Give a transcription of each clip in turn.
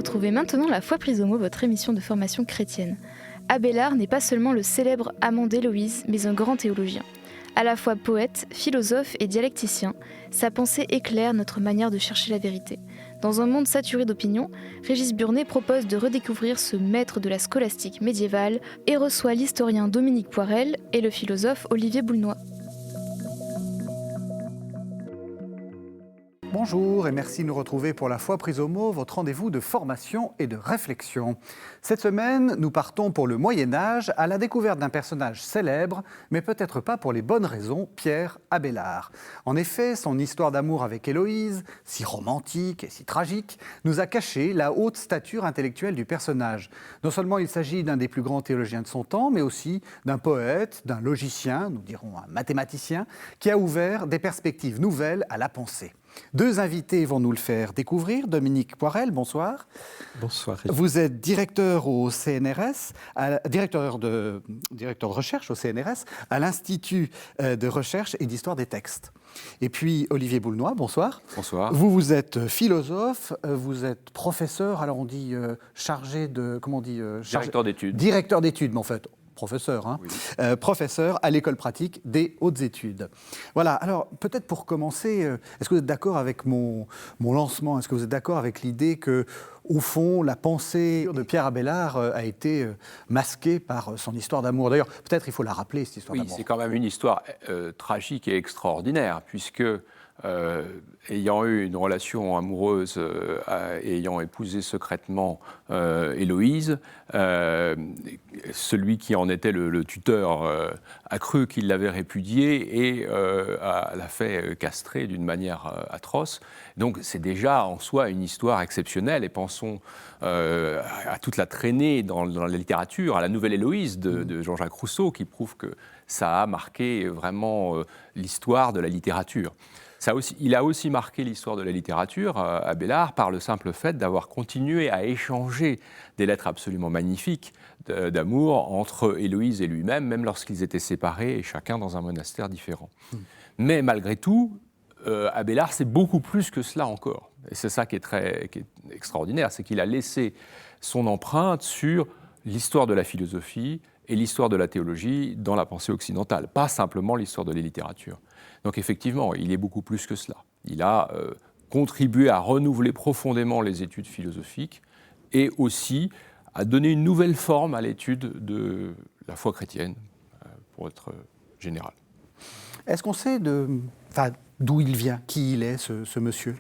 retrouvez maintenant La Foi prise au mot, votre émission de formation chrétienne. Abélard n'est pas seulement le célèbre amant d'Héloïse, mais un grand théologien. À la fois poète, philosophe et dialecticien, sa pensée éclaire notre manière de chercher la vérité. Dans un monde saturé d'opinions, Régis Burnet propose de redécouvrir ce maître de la scolastique médiévale et reçoit l'historien Dominique Poirel et le philosophe Olivier Boulnois. Bonjour et merci de nous retrouver pour La Foi prise au mot, votre rendez-vous de formation et de réflexion. Cette semaine, nous partons pour le Moyen-Âge à la découverte d'un personnage célèbre, mais peut-être pas pour les bonnes raisons, Pierre Abélard. En effet, son histoire d'amour avec Héloïse, si romantique et si tragique, nous a caché la haute stature intellectuelle du personnage. Non seulement il s'agit d'un des plus grands théologiens de son temps, mais aussi d'un poète, d'un logicien, nous dirons un mathématicien, qui a ouvert des perspectives nouvelles à la pensée. Deux invités vont nous le faire découvrir. Dominique Poirel, bonsoir. Bonsoir. Vous êtes directeur au CNRS, directeur de recherche au CNRS, à l'Institut de recherche et d'histoire des textes. Et puis Olivier Boulnois, bonsoir. Bonsoir. Vous êtes philosophe, vous êtes professeur, alors on dit chargé de... Comment on dit Directeur d'études. Directeur d'études, mais en fait... Professeur, hein, oui. Professeur à l'école pratique des hautes études. Voilà, alors peut-être pour commencer, est-ce que vous êtes d'accord avec mon lancement? Est-ce que vous êtes d'accord avec l'idée que, au fond, la pensée de Pierre Abélard a été masquée par son histoire d'amour? D'ailleurs, peut-être il faut la rappeler, cette histoire d'amour. Oui, c'est quand même une histoire tragique et extraordinaire, puisque ayant eu une relation amoureuse, ayant épousé secrètement Héloïse, celui qui en était le tuteur a cru qu'il l'avait répudiée et l'a fait castrer d'une manière atroce. Donc c'est déjà en soi une histoire exceptionnelle, et pensons à toute la traînée dans la littérature, à la nouvelle Héloïse de Jean-Jacques Rousseau, qui prouve que ça a marqué vraiment l'histoire de la littérature. Il a aussi marqué l'histoire de la littérature, Abélard, par le simple fait d'avoir continué à échanger des lettres absolument magnifiques d'amour entre Héloïse et lui-même, même lorsqu'ils étaient séparés et chacun dans un monastère différent. Mais malgré tout, Abélard, c'est beaucoup plus que cela encore. Et c'est ça qui est extraordinaire, c'est qu'il a laissé son empreinte sur l'histoire de la philosophie et l'histoire de la théologie dans la pensée occidentale, pas simplement l'histoire de la littérature. Donc effectivement, il est beaucoup plus que cela. Il a contribué à renouveler profondément les études philosophiques et aussi à donner une nouvelle forme à l'étude de la foi chrétienne, pour être général. Est-ce qu'on sait d'où il vient, qui il est, ce monsieur?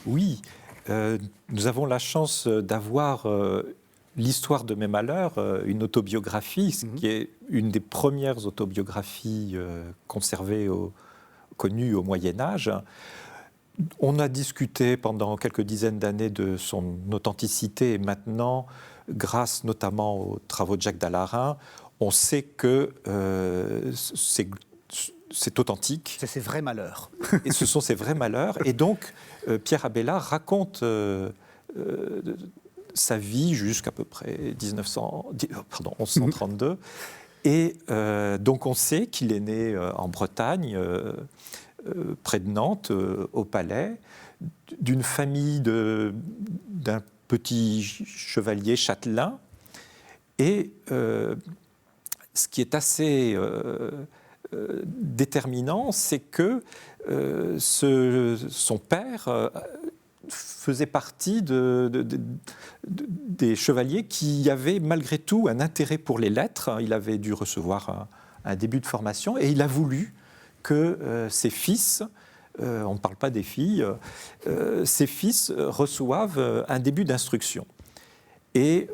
Oui, nous avons la chance d'avoir l'histoire de mes malheurs, une autobiographie, qui est une des premières autobiographies conservées, connues au Moyen-Âge. On a discuté pendant quelques dizaines d'années de son authenticité, et maintenant, grâce notamment aux travaux de Jacques Dallarin, on sait que c'est authentique. C'est ses vrais malheurs. Et ce sont ses vrais malheurs. Et donc, Pierre Abélard raconte sa vie jusqu'à peu près 1132. Et donc, on sait qu'il est né en Bretagne, près de Nantes, au Palais, d'une famille d'un petit chevalier châtelain. Et ce qui est assez déterminant, c'est que son père faisait partie des chevaliers qui avaient malgré tout un intérêt pour les lettres. Il avait dû recevoir un début de formation et il a voulu que ses fils, on ne parle pas des filles, ses fils reçoivent un début d'instruction. Et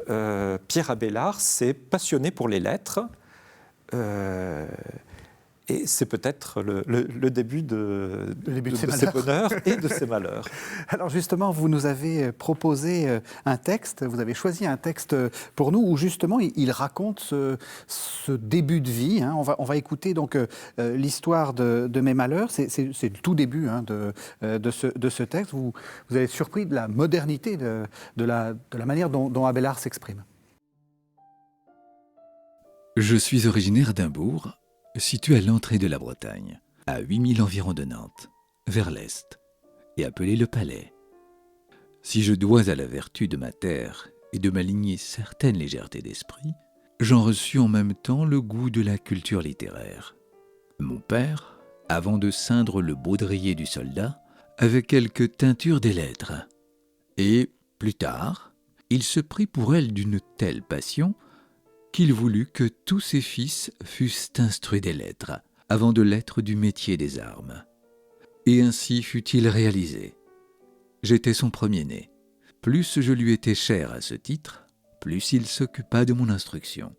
Pierre Abélard s'est passionné pour les lettres. Et c'est peut-être le début de ses bonheurs et de ses malheurs. Alors justement, vous nous avez proposé un texte, vous avez choisi un texte pour nous où justement il raconte ce début de vie. Hein. On va écouter donc l'histoire de mes malheurs. C'est le tout début de ce texte. Vous avez été surpris de la modernité, de la manière dont Abélard s'exprime. Je suis originaire d'un bourg situé à l'entrée de la Bretagne, à 8000 environ de Nantes, vers l'est, et appelé le Palais. Si je dois à la vertu de ma terre et de ma lignée certaines légèretés d'esprit, j'en reçus en même temps le goût de la culture littéraire. Mon père, avant de ceindre le baudrier du soldat, avait quelque teinture des lettres. Et, plus tard, il se prit pour elle d'une telle passion qu'il voulut que tous ses fils fussent instruits des lettres, avant de l'être du métier des armes. Et ainsi fut-il réalisé. J'étais son premier-né. Plus je lui étais cher à ce titre, plus il s'occupa de mon instruction.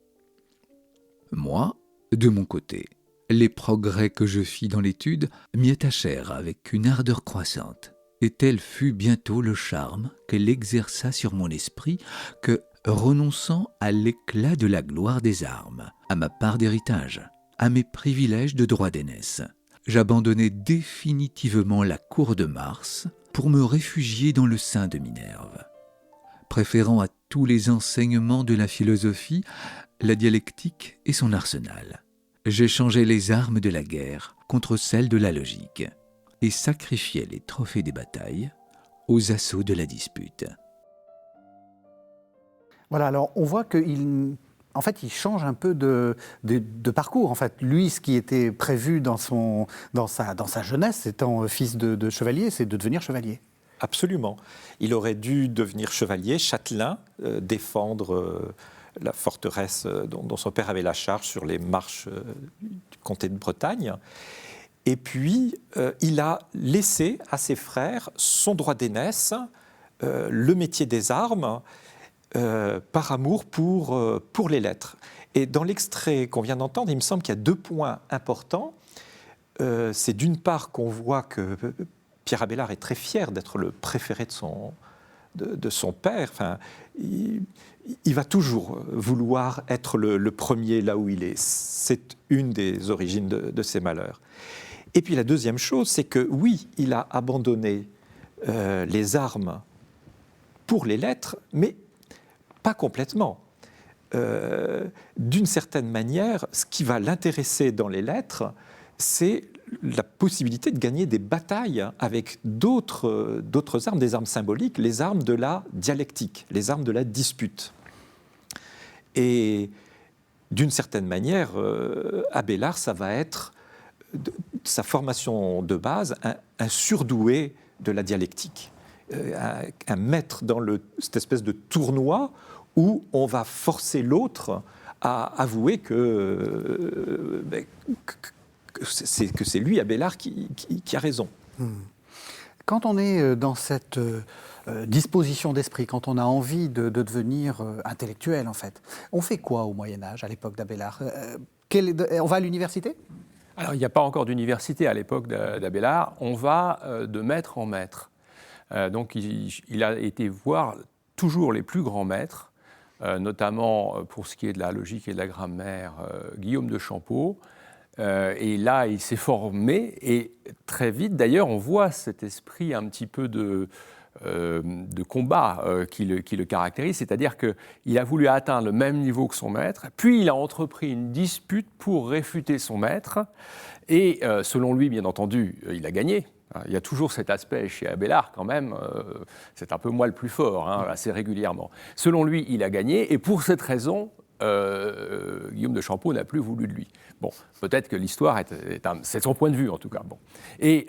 Moi, de mon côté, les progrès que je fis dans l'étude m'y attachèrent avec une ardeur croissante, et tel fut bientôt le charme qu'elle exerça sur mon esprit que, renonçant à l'éclat de la gloire des armes, à ma part d'héritage, à mes privilèges de droit d'aînesse, j'abandonnai définitivement la cour de Mars pour me réfugier dans le sein de Minerve. Préférant à tous les enseignements de la philosophie la dialectique et son arsenal, j'échangeai les armes de la guerre contre celles de la logique et sacrifiai les trophées des batailles aux assauts de la dispute. Voilà, alors on voit qu'il il change un peu de parcours. En fait, lui, ce qui était prévu dans sa jeunesse, étant fils de chevalier, c'est de devenir chevalier. Absolument. Il aurait dû devenir chevalier, châtelain, défendre la forteresse dont son père avait la charge sur les marches du comté de Bretagne. Et puis, il a laissé à ses frères son droit d'aînesse, le métier des armes, par amour pour les lettres. Et dans l'extrait qu'on vient d'entendre, il me semble qu'il y a 2 points importants. C'est d'une part qu'on voit que Pierre Abélard est très fier d'être le préféré de son père. Enfin, il va toujours vouloir être le premier là où il est. C'est une des origines de ses malheurs. Et puis la deuxième chose, c'est que oui, il a abandonné les armes pour les lettres, mais pas complètement. D'une certaine manière, ce qui va l'intéresser dans les lettres, c'est la possibilité de gagner des batailles avec d'autres armes, des armes symboliques, les armes de la dialectique, les armes de la dispute. Et d'une certaine manière, Abélard, ça va être sa formation de base, un surdoué de la dialectique, un maître dans cette espèce de tournoi où on va forcer l'autre à avouer que c'est lui, Abélard, qui a raison. Quand on est dans cette disposition d'esprit, quand on a envie de devenir intellectuel, en fait, on fait quoi au Moyen-Âge, à l'époque d'Abélard? On va à l'université? Alors, il n'y a pas encore d'université à l'époque d'Abélard. On va de maître en maître. Donc, il a été voir toujours les plus grands maîtres, notamment pour ce qui est de la logique et de la grammaire, Guillaume de Champeaux. Et là, il s'est formé, et très vite, d'ailleurs, on voit cet esprit un petit peu de combat qui le caractérise, c'est-à-dire qu'il a voulu atteindre le même niveau que son maître, puis il a entrepris une dispute pour réfuter son maître, et selon lui, bien entendu, il a gagné. Il y a toujours cet aspect chez Abélard, quand même, c'est un peu moi le plus fort, assez régulièrement. Selon lui, il a gagné, et pour cette raison, Guillaume de Champeaux n'a plus voulu de lui. Bon, peut-être que l'histoire c'est son point de vue, en tout cas. Bon. Et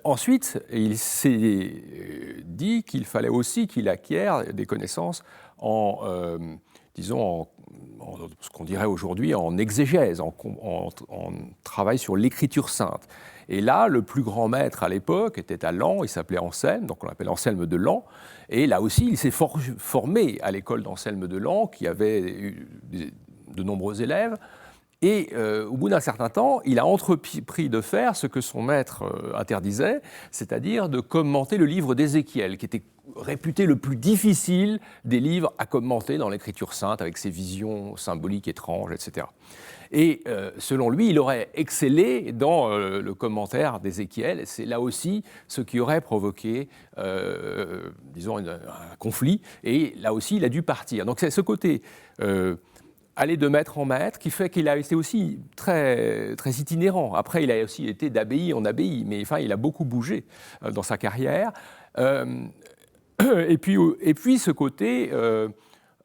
ensuite, il s'est dit qu'il fallait aussi qu'il acquiert des connaissances en ce qu'on dirait aujourd'hui en exégèse, en travail sur l'écriture sainte. Et là, le plus grand maître à l'époque était à Laon, il s'appelait Anselme, donc on l'appelle Anselme de Laon. Et là aussi, il s'est formé à l'école d'Anselme de Laon, qui avait eu de nombreux élèves. Et au bout d'un certain temps, il a entrepris de faire ce que son maître interdisait, c'est-à-dire de commenter le livre d'Ézéchiel, qui était réputé le plus difficile des livres à commenter dans l'Écriture sainte, avec ses visions symboliques étranges, etc. Et selon lui, il aurait excellé dans le commentaire d'Ézéchiel. C'est là aussi ce qui aurait provoqué, un conflit. Et là aussi, il a dû partir. Donc c'est ce côté aller de maître en maître qui fait qu'il a été aussi très, très itinérant. Après, il a aussi été d'abbaye en abbaye, mais enfin, il a beaucoup bougé dans sa carrière. et puis ce côté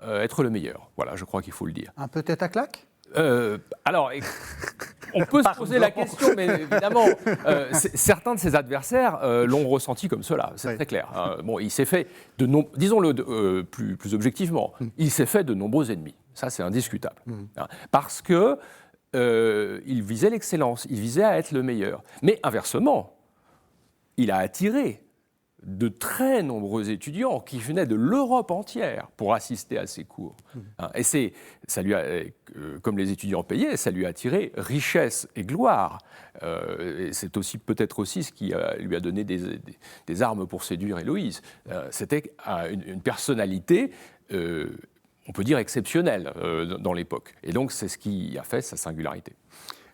être le meilleur. Voilà, je crois qu'il faut le dire. Un peu tête à claque? Alors, on peut se poser la question, mais évidemment, certains de ses adversaires l'ont ressenti comme cela, c'est très clair. Bon, il s'est fait, disons-le plus objectivement, il s'est fait de nombreux ennemis. Ça, c'est indiscutable. Parce que il visait l'excellence, il visait à être le meilleur. Mais inversement, il a attiré de très nombreux étudiants qui venaient de l'Europe entière pour assister à ses cours. Et ça lui a, comme les étudiants payaient, ça lui a attiré richesse et gloire. Et c'est aussi peut-être aussi ce qui lui a donné des armes pour séduire Héloïse. C'était une personnalité, on peut dire exceptionnelle dans l'époque. Et donc c'est ce qui a fait sa singularité.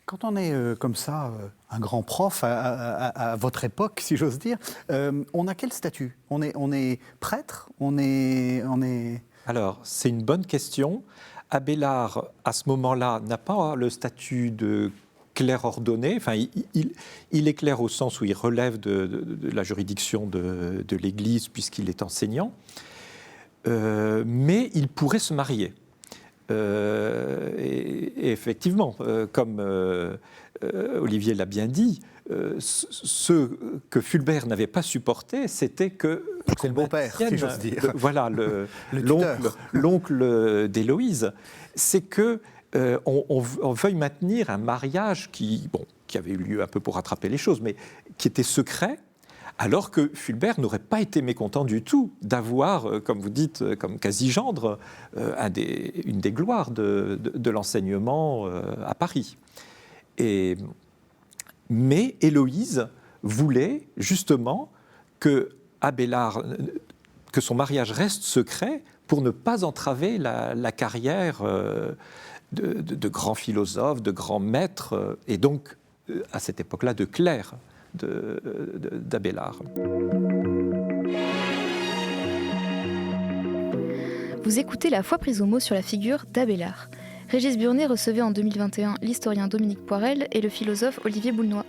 Quand on est comme ça, un grand prof à votre époque, si j'ose dire, on a quel statut? On est prêtre? On est... Alors, c'est une bonne question. Abélard, à ce moment-là, n'a pas le statut de clerc ordonné. Enfin, il est clerc au sens où il relève de la juridiction de l'Église, puisqu'il est enseignant. Mais il pourrait se marier. Et effectivement, comme Olivier l'a bien dit, ce que Fulbert n'avait pas supporté, c'était que... C'est le beau-père, si j'ose dire. Voilà, l'oncle d'Héloïse. C'est que on veuille maintenir un mariage qui avait eu lieu un peu pour rattraper les choses, mais qui était secret, alors que Fulbert n'aurait pas été mécontent du tout d'avoir, comme vous dites, comme quasi-gendre, une des gloires de l'enseignement à Paris. Mais Héloïse voulait justement que son mariage reste secret pour ne pas entraver la carrière de grands philosophes, de grands maîtres, et donc, à cette époque-là, de clercs d'Abélard. Vous écoutez La foi prise au mot sur la figure d'Abélard. Régis Burnet recevait en 2021 l'historien Dominique Poirel et le philosophe Olivier Boulnois.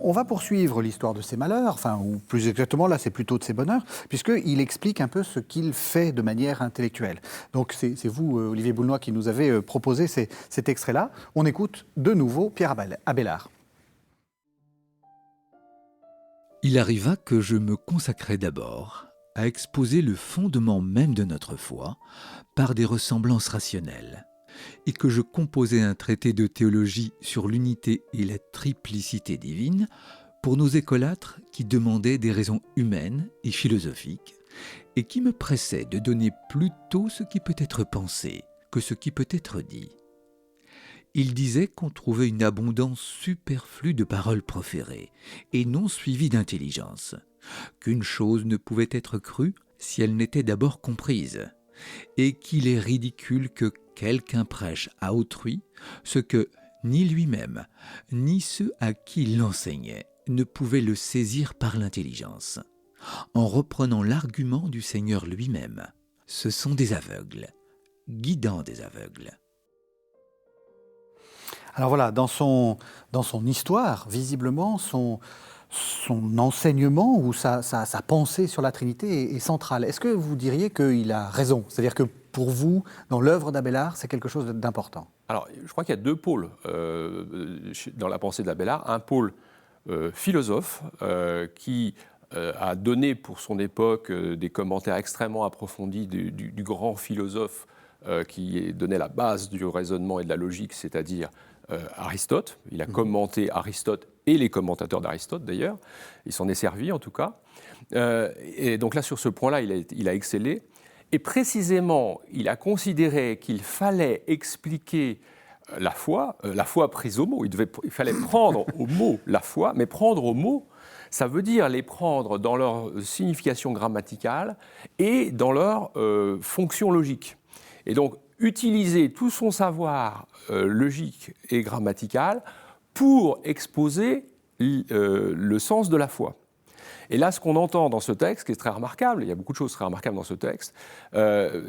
On va poursuivre l'histoire de ses malheurs, ou plus exactement, là, c'est plutôt de ses bonheurs, puisqu'il explique un peu ce qu'il fait de manière intellectuelle. Donc, c'est vous, Olivier Boulnois, qui nous avez proposé cet extrait-là. On écoute de nouveau Pierre Abélard. Il arriva que je me consacrais d'abord à exposer le fondement même de notre foi par des ressemblances rationnelles, et que je composais un traité de théologie sur l'unité et la triplicité divine pour nos écolâtres qui demandaient des raisons humaines et philosophiques et qui me pressaient de donner plutôt ce qui peut être pensé que ce qui peut être dit. Il disait qu'on trouvait une abondance superflue de paroles proférées et non suivies d'intelligence, qu'une chose ne pouvait être crue si elle n'était d'abord comprise, et qu'il est ridicule que quelqu'un prêche à autrui ce que ni lui-même, ni ceux à qui il l'enseignait ne pouvaient le saisir par l'intelligence, en reprenant l'argument du Seigneur lui-même. Ce sont des aveugles, guidant des aveugles. Alors voilà, dans son histoire, visiblement, son enseignement ou sa pensée sur la Trinité est centrale. Est-ce que vous diriez qu'il a raison? C'est-à-dire que pour vous, dans l'œuvre d'Abélard, c'est quelque chose d'important? Alors, je crois qu'il y a deux pôles dans la pensée d'Abélard. Un pôle philosophe qui a donné pour son époque des commentaires extrêmement approfondis du grand philosophe qui donnait la base du raisonnement et de la logique, c'est-à-dire Aristote. Il a commenté Aristote et les commentateurs d'Aristote d'ailleurs. Il s'en est servi en tout cas. Et donc là, sur ce point-là, il a excellé. Et précisément, il a considéré qu'il fallait expliquer la foi prise au mot. Il fallait prendre au mot la foi, mais prendre au mot, ça veut dire les prendre dans leur signification grammaticale et dans leur fonction logique. Et donc, utiliser tout son savoir logique et grammatical pour exposer le sens de la foi. Et là, ce qu'on entend dans ce texte, qui est très remarquable, il y a beaucoup de choses très remarquables dans ce texte,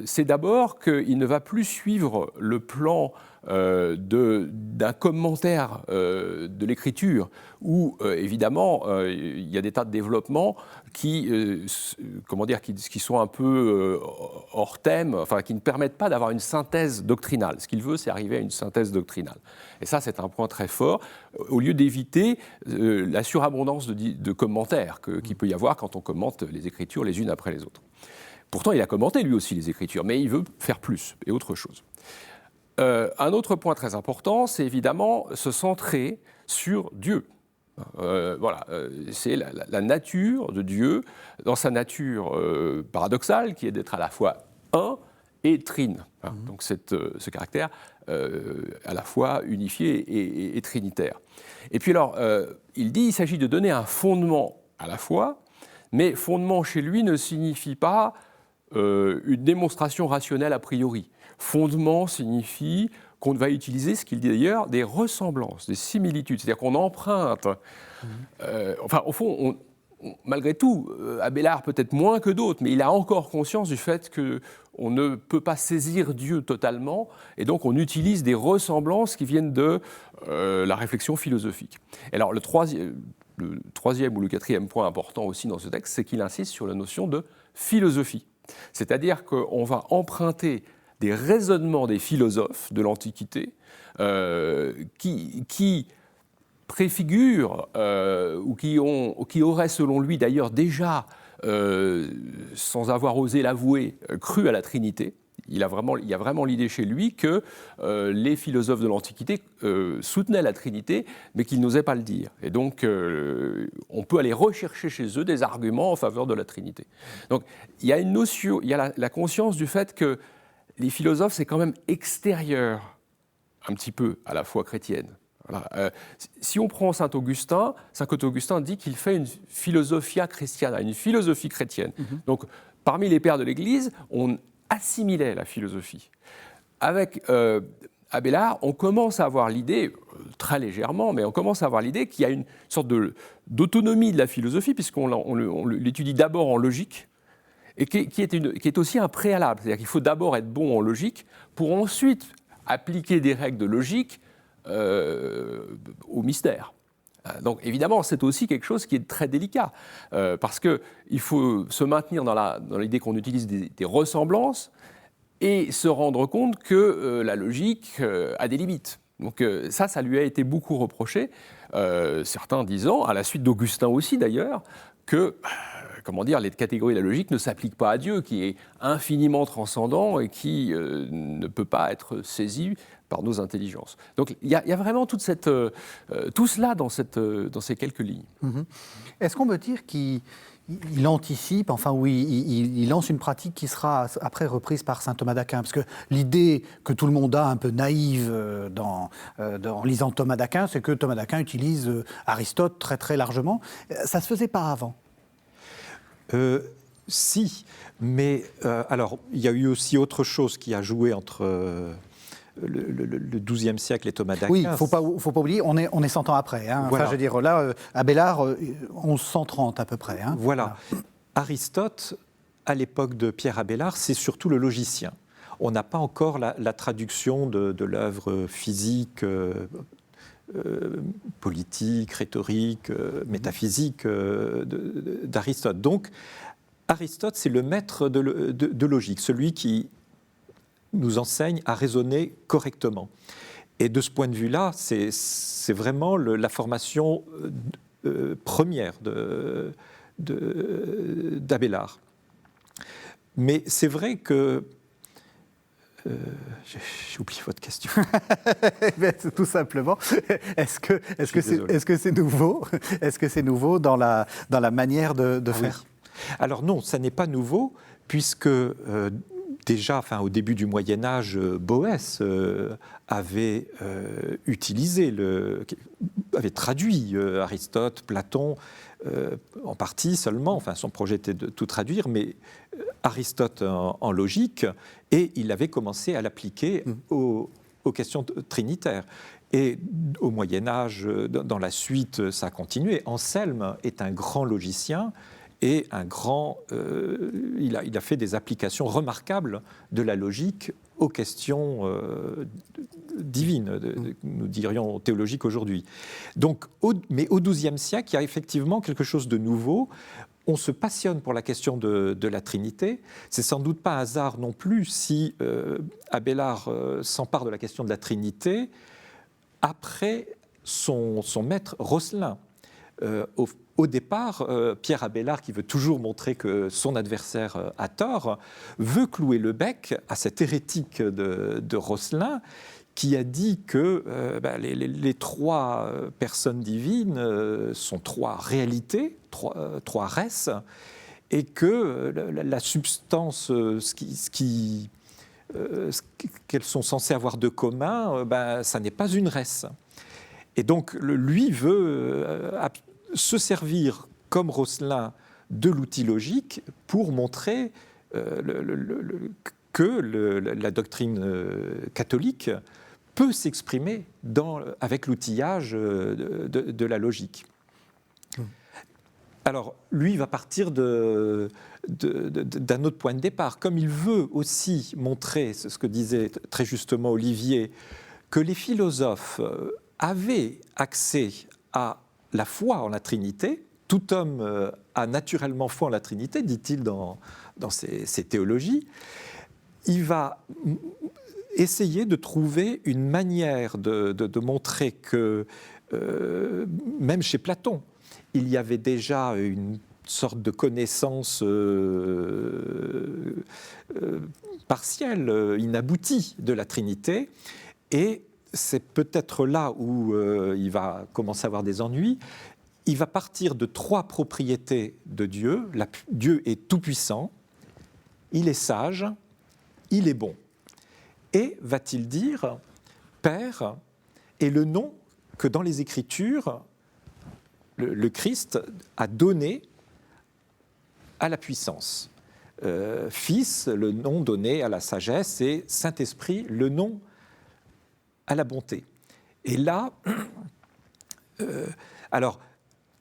c'est d'abord qu'il ne va plus suivre le plan d'un commentaire de l'écriture où, évidemment, il y a des tas de développements qui sont un peu hors thème, enfin, qui ne permettent pas d'avoir une synthèse doctrinale. Ce qu'il veut, c'est arriver à une synthèse doctrinale. Et ça, c'est un point très fort, au lieu d'éviter la surabondance de commentaires qu'il peut y avoir quand on commente les Écritures les unes après les autres. Pourtant, il a commenté lui aussi les Écritures, mais il veut faire plus et autre chose. Un autre point très important, c'est évidemment se centrer sur Dieu. C'est la nature de Dieu, dans sa nature paradoxale, qui est d'être à la fois un et trine. Donc ce caractère à la fois unifié et trinitaire. Et puis alors, il dit qu'il s'agit de donner un fondement à la foi, mais fondement chez lui ne signifie pas une démonstration rationnelle a priori. Fondement signifie qu'on va utiliser, ce qu'il dit d'ailleurs, des ressemblances, des similitudes. C'est-à-dire qu'on emprunte. Au fond, malgré tout, Abélard peut-être moins que d'autres, mais il a encore conscience du fait qu'on ne peut pas saisir Dieu totalement, et donc on utilise des ressemblances qui viennent de la réflexion philosophique. Et alors le troisième ou le quatrième point important aussi dans ce texte, c'est qu'il insiste sur la notion de philosophie. C'est-à-dire qu'on va emprunter des raisonnements des philosophes de l'Antiquité qui préfigurent ou qui auraient, selon lui d'ailleurs déjà, sans avoir osé l'avouer, cru à la Trinité. Il y a vraiment l'idée chez lui que les philosophes de l'Antiquité soutenaient la Trinité, mais qu'ils n'osaient pas le dire. Et donc, on peut aller rechercher chez eux des arguments en faveur de la Trinité. Donc, il y a une notion, il y a la conscience du fait que les philosophes, c'est quand même extérieur, un petit peu, à la foi chrétienne. Voilà. Si on prend saint Augustin dit qu'il fait une philosophia christiana, une philosophie chrétienne. Donc, parmi les pères de l'Église, on assimilait la philosophie. Avec Abélard, on commence à avoir l'idée, très légèrement, mais on commence à avoir l'idée qu'il y a une sorte d'autonomie de la philosophie, puisqu'on l'étudie d'abord en logique, et qui est aussi un préalable. C'est-à-dire qu'il faut d'abord être bon en logique, pour ensuite appliquer des règles de logique au mystère. Donc évidemment, c'est aussi quelque chose qui est très délicat, parce qu'il faut se maintenir dans l'idée qu'on utilise des ressemblances et se rendre compte que la logique a des limites. Donc ça lui a été beaucoup reproché, certains disant, à la suite d'Augustin aussi d'ailleurs, que les catégories de la logique ne s'appliquent pas à Dieu, qui est infiniment transcendant et qui ne peut pas être saisi par nos intelligences. Donc il y a vraiment tout cela dans ces quelques lignes. Est-ce qu'on peut dire qu'il anticipe, il lance une pratique qui sera après reprise par saint Thomas d'Aquin? Parce que l'idée que tout le monde a, un peu naïve en lisant Thomas d'Aquin, c'est que Thomas d'Aquin utilise Aristote très très largement. Ça ne se faisait pas avant? Si, mais alors il y a eu aussi autre chose qui a joué entre le XIIe siècle et Thomas d'Aquin. Oui, il ne faut pas oublier, on est 100 ans après. Hein. Voilà. Enfin, je veux dire, là, Abélard, 1130 à peu près. Hein. Voilà. Aristote, à l'époque de Pierre Abélard, c'est surtout le logicien. On n'a pas encore la traduction de l'œuvre physique, politique, rhétorique, métaphysique d'Aristote. Donc, Aristote, c'est le maître de logique, celui qui nous enseigne à raisonner correctement. Et de ce point de vue-là, c'est vraiment la formation première d'Abélard. Mais c'est vrai que... j'ai oublié votre question. Tout simplement, est-ce que c'est nouveau? Est-ce que c'est nouveau dans la manière de faire? Oui. Alors non, ça n'est pas nouveau, puisque déjà, au début du Moyen-Âge, Boès avait avait traduit Aristote, Platon, en partie seulement. Son projet était de tout traduire, mais Aristote en logique, et il avait commencé à l'appliquer aux questions trinitaires. Et au Moyen-Âge, dans la suite, ça a continué. Anselme est un grand logicien, et il a fait des applications remarquables de la logique aux questions divines, nous dirions théologiques aujourd'hui. Donc, mais au XIIe siècle, il y a effectivement quelque chose de nouveau. On se passionne pour la question de la Trinité. C'est sans doute pas un hasard non plus si Abélard s'empare de la question de la Trinité après son maître Rosselin. Au départ, Pierre Abélard, qui veut toujours montrer que son adversaire a tort, veut clouer le bec à cet hérétique de Rosselin qui a dit que les trois personnes divines sont trois réalités, trois res, et que la substance, qu'elles sont censées avoir de commun, ça n'est pas une res. Et donc, lui veut se servir, comme Rosselin, de l'outil logique pour montrer que la doctrine catholique peut s'exprimer avec l'outillage de la logique. Alors, lui va partir d'un autre point de départ. Comme il veut aussi montrer, c'est ce que disait très justement Olivier, que les philosophes avaient accès à la foi en la Trinité. Tout homme a naturellement foi en la Trinité, dit-il dans ses théologies. Il va essayer de trouver une manière de montrer que, même chez Platon, il y avait déjà une sorte de connaissance partielle, inaboutie de la Trinité, et c'est peut-être là où il va commencer à avoir des ennuis. Il va partir de trois propriétés de Dieu. Dieu est tout-puissant, il est sage, il est bon. Et, va-t-il dire, Père est le nom que dans les Écritures, le Christ a donné à la puissance. Fils, le nom donné à la sagesse, et Saint-Esprit, le nom à la bonté. Et là, alors,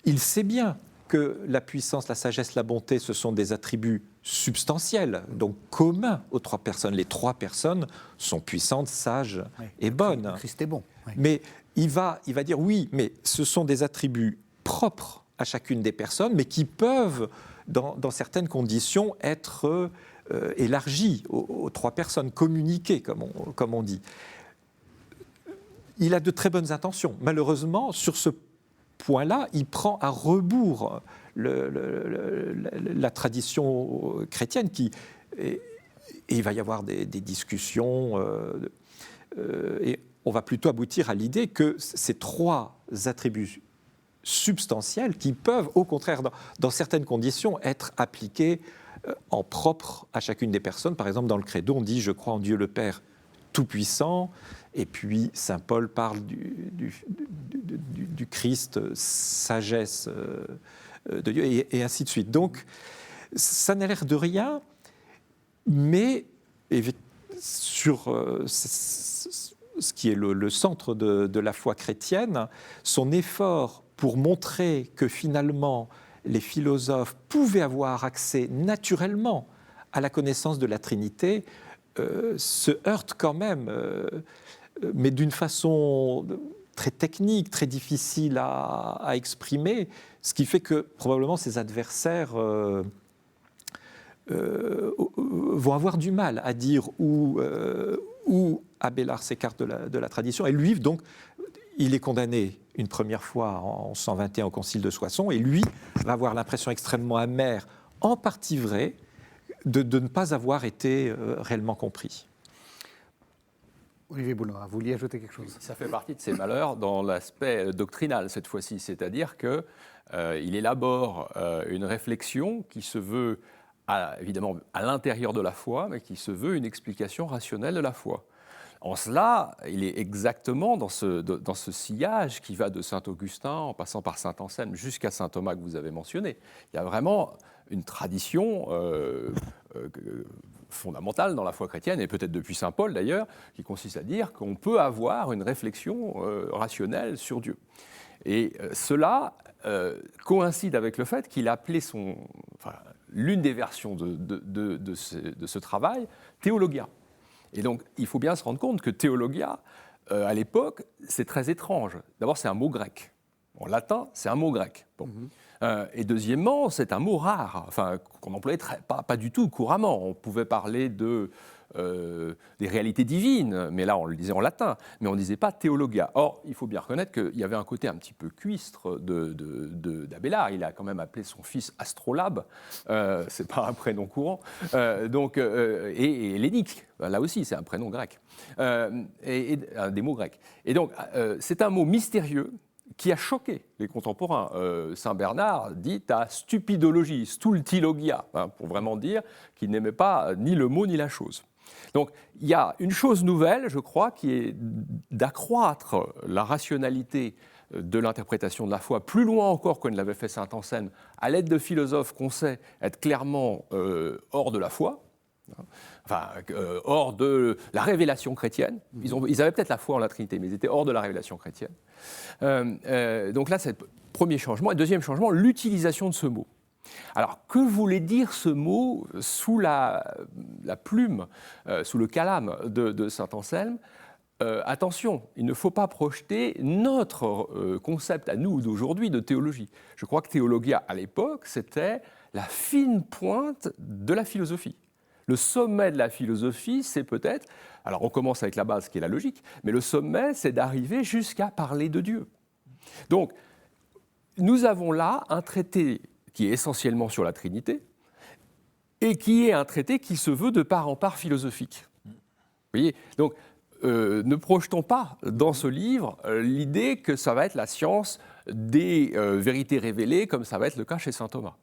il sait bien que la puissance, la sagesse, la bonté, ce sont des attributs substantiels, donc communs aux trois personnes. Les trois personnes sont puissantes, sages et bonnes. Christ est bon. Oui. Mais il va dire oui, mais ce sont des attributs propres à chacune des personnes, mais qui peuvent, dans certaines conditions, être élargis aux trois personnes, communiqués, comme on dit. Il a de très bonnes intentions. Malheureusement, sur ce point-là, il prend à rebours la tradition chrétienne et il va y avoir des discussions et on va plutôt aboutir à l'idée que ces trois attributs substantiels qui peuvent, au contraire, dans certaines conditions, être appliqués en propre à chacune des personnes. Par exemple, dans le Credo, on dit « Je crois en Dieu le Père tout-puissant », et puis saint Paul parle du Christ, sagesse de Dieu, et ainsi de suite. Donc, ça n'a l'air de rien, mais sur ce qui est le centre de la foi chrétienne, son effort pour montrer que finalement les philosophes pouvaient avoir accès naturellement à la connaissance de la Trinité se heurte quand même, mais d'une façon très technique, très difficile à exprimer, ce qui fait que probablement ses adversaires vont avoir du mal à dire où Abélard s'écarte de la tradition. Et lui, donc, il est condamné une première fois en 121 au Concile de Soissons, et lui va avoir l'impression extrêmement amère, en partie vraie, de ne pas avoir été réellement compris. Olivier Boulnois, vous vouliez ajouter quelque chose ? Ça fait partie de ses malheurs dans l'aspect doctrinal cette fois-ci, c'est-à-dire qu'il élabore une réflexion qui se veut, évidemment, à l'intérieur de la foi, mais qui se veut une explication rationnelle de la foi. En cela, il est exactement dans ce sillage qui va de saint Augustin, en passant par saint Anselme, jusqu'à saint Thomas que vous avez mentionné. Il y a vraiment une tradition fondamentale dans la foi chrétienne, et peut-être depuis saint Paul d'ailleurs, qui consiste à dire qu'on peut avoir une réflexion rationnelle sur Dieu. Et cela coïncide avec le fait qu'il a appelé l'une des versions de ce travail théologia. Et donc, il faut bien se rendre compte que théologia, à l'époque, c'est très étrange. D'abord, c'est un mot grec. En latin, c'est un mot grec. Bon. Et deuxièmement, c'est un mot rare, enfin, qu'on employait pas du tout couramment. On pouvait parler des réalités divines, mais là, on le disait en latin, mais on ne disait pas théologia. Or, il faut bien reconnaître qu'il y avait un côté un petit peu cuistre d'Abélard. Il a quand même appelé son fils Astrolabe, c'est pas un prénom courant, et hellénique, là aussi, c'est un prénom grec, et des mots grecs. Et donc, c'est un mot mystérieux qui a choqué les contemporains. Saint Bernard dit ta stupidologie, stultilogia, pour vraiment dire qu'il n'aimait pas ni le mot ni la chose. Donc il y a une chose nouvelle, je crois, qui est d'accroître la rationalité de l'interprétation de la foi plus loin encore que ne l'avait fait saint Anselme, à l'aide de philosophes qu'on sait être clairement hors de la foi, enfin, hors de la révélation chrétienne. Ils avaient peut-être la foi en la Trinité, mais ils étaient hors de la révélation chrétienne. Donc là, c'est le premier changement. Et deuxième changement, l'utilisation de ce mot. Alors, que voulait dire ce mot sous la plume, sous le calame de saint Anselme ? Attention, il ne faut pas projeter notre concept à nous d'aujourd'hui de théologie. Je crois que théologia, à l'époque, c'était la fine pointe de la philosophie. Le sommet de la philosophie, c'est peut-être, alors on commence avec la base qui est la logique, mais le sommet, c'est d'arriver jusqu'à parler de Dieu. Donc, nous avons là un traité qui est essentiellement sur la Trinité et qui est un traité qui se veut de part en part philosophique. Vous voyez ? Donc, ne projetons pas dans ce livre l'idée que ça va être la science des vérités révélées, comme ça va être le cas chez saint Thomas.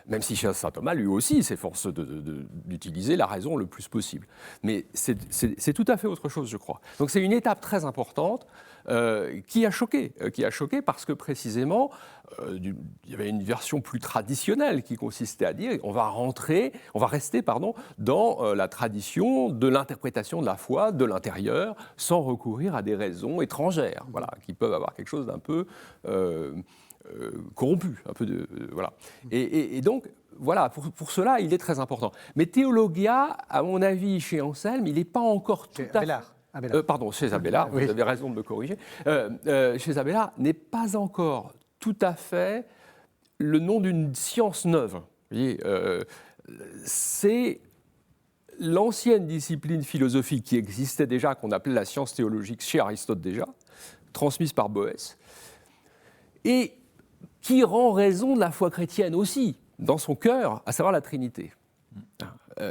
Même si saint Thomas, lui aussi, s'efforce d'utiliser la raison le plus possible. Mais c'est tout à fait autre chose, je crois. Donc c'est une étape très importante qui a choqué parce que précisément, il y avait une version plus traditionnelle qui consistait à dire on va rester dans la tradition de l'interprétation de la foi de l'intérieur sans recourir à des raisons étrangères, voilà, qui peuvent avoir quelque chose d'un peu corrompu, un peu voilà. Et donc, voilà, pour cela, il est très important. Mais théologia, à mon avis, chez Anselme, il n'est pas encore tout à fait... Pardon, chez Abélard, oui. Vous avez raison de me corriger. Chez Abélard, n'est pas encore tout à fait le nom d'une science neuve. Vous voyez, c'est l'ancienne discipline philosophique qui existait déjà, qu'on appelait la science théologique chez Aristote déjà, transmise par Boès, et qui rend raison de la foi chrétienne aussi, dans son cœur, à savoir la Trinité.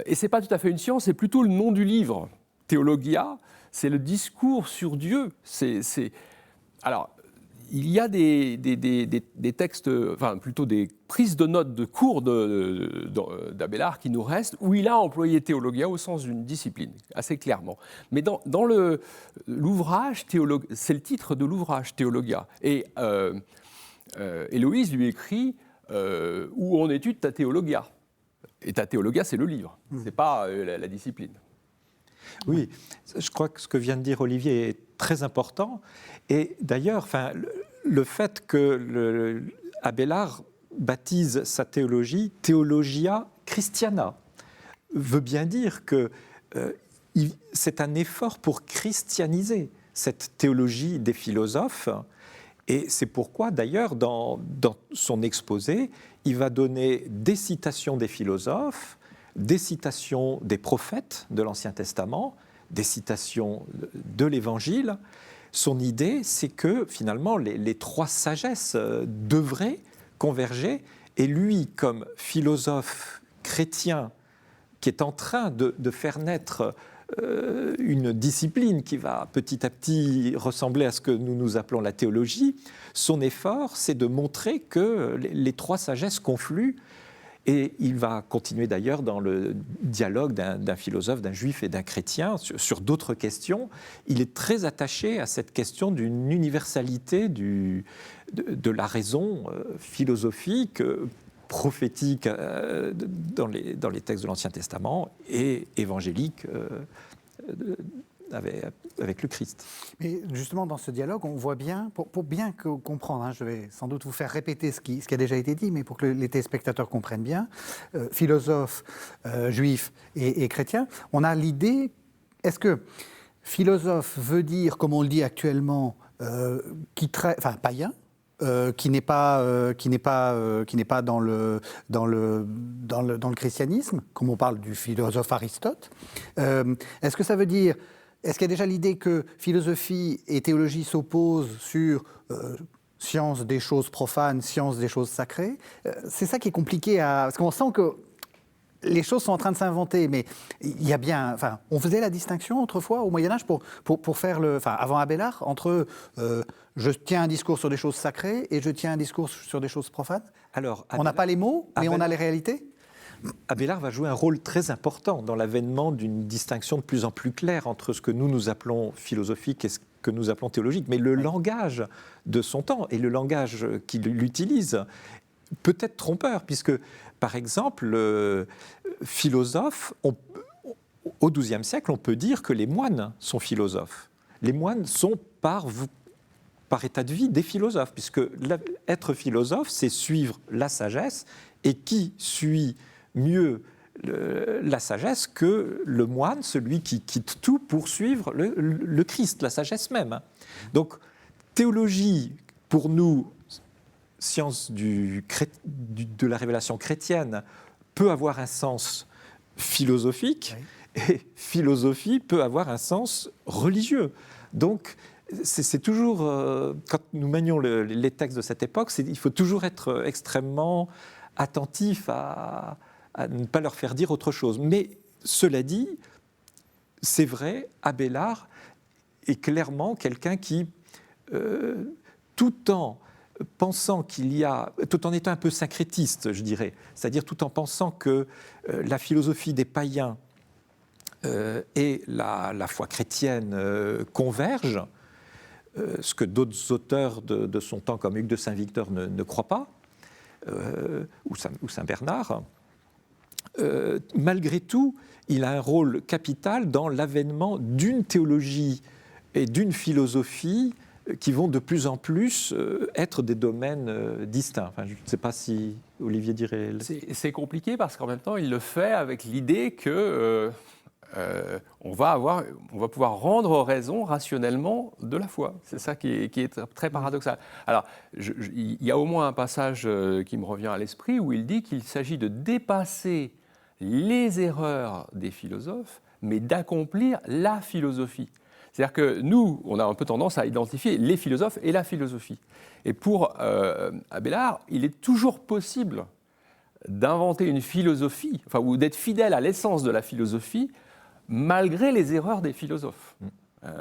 Et ce n'est pas tout à fait une science, c'est plutôt le nom du livre. Théologia, c'est le discours sur Dieu. Alors, il y a des textes, enfin plutôt des prises de notes de cours d'Abélard qui nous restent, où il a employé théologia au sens d'une discipline, assez clairement. Mais dans l'ouvrage, c'est le titre de l'ouvrage, Théologia. Et Héloïse lui écrit où on étude ta théologia. Et ta théologia, c'est le livre, ce n'est pas la discipline. Oui, je crois que ce que vient de dire Olivier est très important. Et d'ailleurs, le fait que Abélard baptise sa théologie Theologia Christiana veut bien dire que c'est un effort pour christianiser cette théologie des philosophes. Et c'est pourquoi, d'ailleurs, dans son exposé, il va donner des citations des philosophes, des citations des prophètes de l'Ancien Testament, des citations de l'Évangile. Son idée, c'est que, finalement, les trois sagesses devraient converger. Et lui, comme philosophe chrétien qui est en train de faire naître une discipline qui va petit à petit ressembler à ce que nous appelons la théologie, son effort, c'est de montrer que les trois sagesses confluent. Et il va continuer d'ailleurs dans le dialogue d'un philosophe, d'un juif et d'un chrétien sur d'autres questions. Il est très attaché à cette question d'une universalité de la raison philosophique, prophétique dans les textes de l'Ancien Testament et évangélique avec le Christ. Mais justement, dans ce dialogue, on voit bien, pour bien comprendre, je vais sans doute vous faire répéter ce qui a déjà été dit, mais pour que les téléspectateurs comprennent bien, philosophes, juifs et chrétiens, on a l'idée est-ce que philosophe veut dire, comme on le dit actuellement, païen, qui n'est pas dans le christianisme, comme on parle du philosophe Aristote. Est-ce que ça veut dire, est-ce qu'il y a déjà l'idée que philosophie et théologie s'opposent sur science des choses profanes, science des choses sacrées? C'est ça qui est compliqué parce qu'on sent que les choses sont en train de s'inventer, mais il y a bien... Enfin, on faisait la distinction autrefois, au Moyen-Âge, pour faire avant Abélard, entre je tiens un discours sur des choses sacrées et je tiens un discours sur des choses profanes. Alors, on n'a pas les mots, mais on a les réalités. Abélard va jouer un rôle très important dans l'avènement d'une distinction de plus en plus claire entre ce que nous appelons philosophique et ce que nous appelons théologique. Mais le langage de son temps et le langage qu'il utilise peut être trompeur, puisque, par exemple, philosophe, au XIIe siècle, on peut dire que les moines sont philosophes. Les moines sont par état de vie des philosophes, puisque être philosophe, c'est suivre la sagesse, et qui suit mieux la sagesse que le moine, celui qui quitte tout pour suivre le Christ, la sagesse même. Donc, théologie, pour nous, science de la révélation chrétienne, peut avoir un sens philosophique, oui. Et philosophie peut avoir un sens religieux. Donc, c'est toujours, quand nous manions les textes de cette époque, il faut toujours être extrêmement attentif à ne pas leur faire dire autre chose. Mais cela dit, c'est vrai, Abélard est clairement quelqu'un qui, tout en étant un peu syncrétiste, je dirais, c'est-à-dire tout en pensant que la philosophie des païens et la foi chrétienne convergent, ce que d'autres auteurs de son temps, comme Hugues de Saint-Victor, ne croient pas, ou Saint-Bernard, malgré tout, il a un rôle capital dans l'avènement d'une théologie et d'une philosophie qui vont de plus en plus être des domaines distincts. Enfin, je ne sais pas si Olivier dirait... C'est compliqué parce qu'en même temps, il le fait avec l'idée que on va pouvoir rendre raison rationnellement de la foi. C'est ça qui est très paradoxal. Alors, il y a au moins un passage qui me revient à l'esprit où il dit qu'il s'agit de dépasser les erreurs des philosophes, mais d'accomplir la philosophie. C'est-à-dire que nous, on a un peu tendance à identifier les philosophes et la philosophie. Et pour Abélard, il est toujours possible d'inventer une philosophie, ou d'être fidèle à l'essence de la philosophie, malgré les erreurs des philosophes.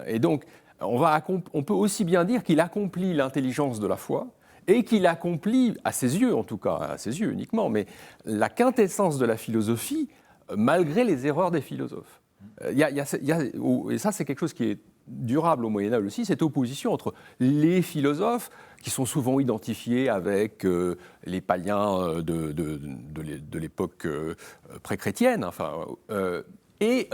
Et donc, on peut aussi bien dire qu'il accomplit l'intelligence de la foi, et qu'il accomplit, à ses yeux en tout cas, à ses yeux uniquement, mais la quintessence de la philosophie, malgré les erreurs des philosophes. Et ça, c'est quelque chose qui est durable au Moyen-Âge aussi, cette opposition entre les philosophes, qui sont souvent identifiés avec les païens de l'époque pré-chrétienne, et